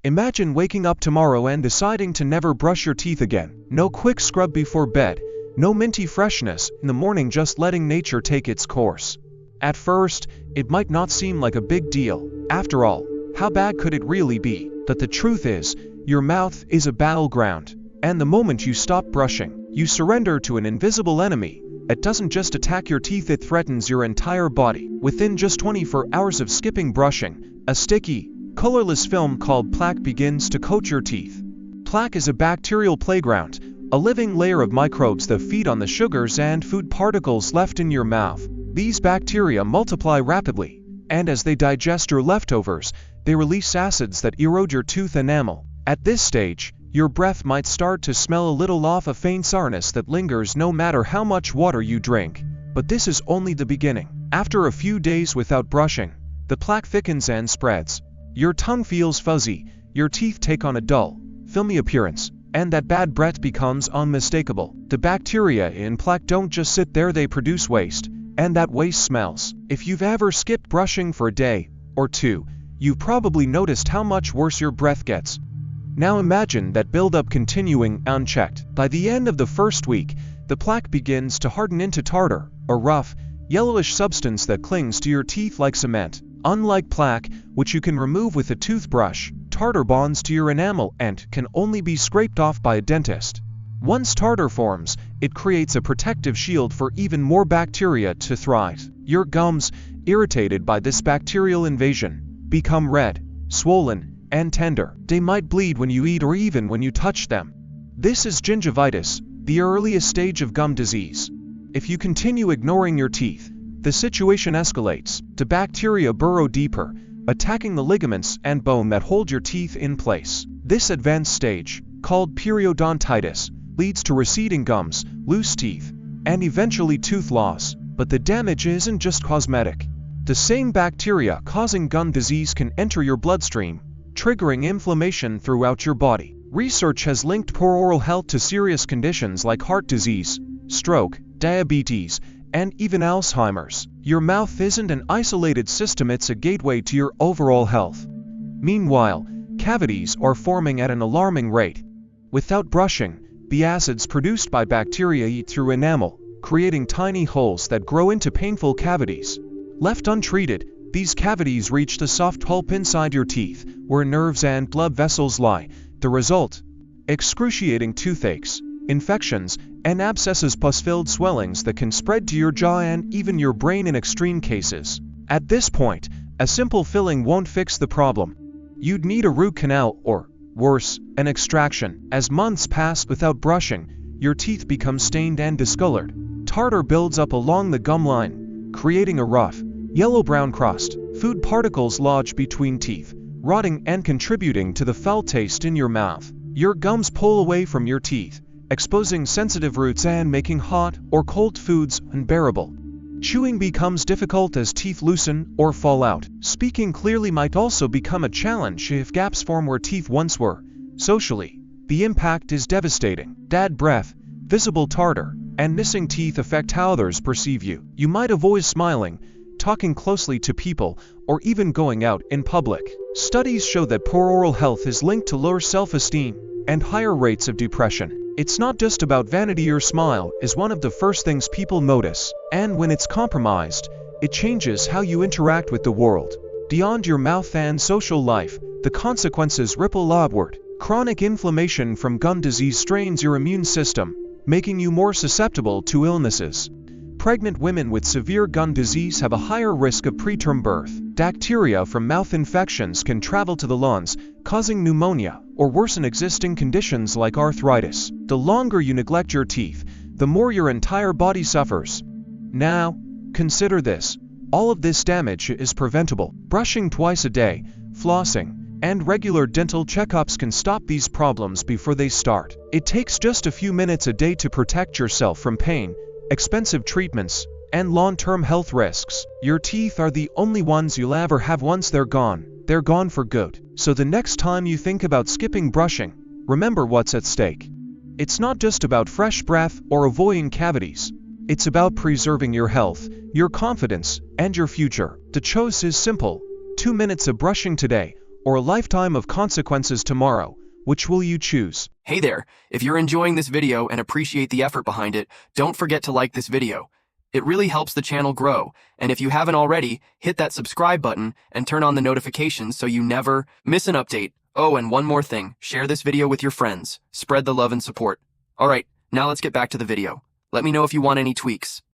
Imagine waking up tomorrow and deciding to never brush your teeth again. No quick scrub before bed, no minty freshness in the morning, just letting nature take its course. At first, it might not seem like a big deal. After all, how bad could it really be? But the truth is, your mouth is a battleground. And the moment you stop brushing, you surrender to an invisible enemy. It doesn't just attack your teeth, it threatens your entire body. Within just 24 hours of skipping brushing, a sticky, colorless film called plaque begins to coat your teeth. Plaque is a bacterial playground, a living layer of microbes that feed on the sugars and food particles left in your mouth. These bacteria multiply rapidly, and as they digest your leftovers, they release acids that erode your tooth enamel. At this stage, your breath might start to smell a little off, a faint sourness that lingers no matter how much water you drink. But this is only the beginning. After a few days without brushing, the plaque thickens and spreads. Your tongue feels fuzzy, your teeth take on a dull, filmy appearance, and that bad breath becomes unmistakable. The bacteria in plaque don't just sit there, they produce waste, and that waste smells. If you've ever skipped brushing for a day or two, you've probably noticed how much worse your breath gets. Now imagine that buildup continuing unchecked. By the end of the first week, the plaque begins to harden into tartar, a rough, yellowish substance that clings to your teeth like cement. Unlike plaque, which you can remove with a toothbrush, tartar bonds to your enamel and can only be scraped off by a dentist. Once tartar forms, it creates a protective shield for even more bacteria to thrive. Your gums, irritated by this bacterial invasion, become red, swollen, and tender. They might bleed when you eat or even when you touch them. This is gingivitis, the earliest stage of gum disease. If you continue ignoring your teeth, the situation escalates. The bacteria burrow deeper, attacking the ligaments and bone that hold your teeth in place. This advanced stage, called periodontitis, leads to receding gums, loose teeth, and eventually tooth loss. But the damage isn't just cosmetic. The same bacteria causing gum disease can enter your bloodstream, triggering inflammation throughout your body. Research has linked poor oral health to serious conditions like heart disease, stroke, diabetes, and even Alzheimer's. Your mouth isn't an isolated system, it's a gateway to your overall health. Meanwhile, cavities are forming at an alarming rate. Without brushing, the acids produced by bacteria eat through enamel, creating tiny holes that grow into painful cavities. Left untreated, these cavities reach the soft pulp inside your teeth, where nerves and blood vessels lie. The result? Excruciating toothaches, infections, and abscesses, pus-filled swellings that can spread to your jaw and even your brain in extreme cases. At this point, a simple filling won't fix the problem. You'd need a root canal or, worse, an extraction. As months pass without brushing, your teeth become stained and discolored. Tartar builds up along the gum line, creating a rough, yellow-brown crust. Food particles lodge between teeth, rotting and contributing to the foul taste in your mouth. Your gums pull away from your teeth, exposing sensitive roots and making hot or cold foods unbearable. Chewing becomes difficult as teeth loosen or fall out. Speaking clearly might also become a challenge if gaps form where teeth once were. Socially, the impact is devastating. Bad breath, visible tartar, and missing teeth affect how others perceive you. You might avoid smiling, talking closely to people, or even going out in public. Studies show that poor oral health is linked to lower self-esteem and higher rates of depression. It's not just about vanity. Your smile is one of the first things people notice, and when it's compromised, it changes how you interact with the world. Beyond your mouth and social life, the consequences ripple outward. Chronic inflammation from gum disease strains your immune system, making you more susceptible to illnesses. Pregnant women with severe gum disease have a higher risk of preterm birth. Bacteria from mouth infections can travel to the lungs, causing pneumonia or worsen existing conditions like arthritis. The longer you neglect your teeth, the more your entire body suffers. Now, consider this. All of this damage is preventable. Brushing twice a day, flossing, and regular dental checkups can stop these problems before they start. It takes just a few minutes a day to protect yourself from pain, expensive treatments, and long-term health risks. Your teeth are the only ones you'll ever have. Once they're gone for good. So the next time you think about skipping brushing, remember what's at stake. It's not just about fresh breath or avoiding cavities. It's about preserving your health, your confidence, and your future. The choice is simple: 2 minutes of brushing today, or a lifetime of consequences tomorrow? Which will you choose? Hey there, if you're enjoying this video and appreciate the effort behind it, don't forget to like this video. It really helps the channel grow, and if you haven't already, hit that subscribe button and turn on the notifications so you never miss an update. Oh, and one more thing, share this video with your friends. Spread the love and support. Alright, now let's get back to the video. Let me know if you want any tweaks.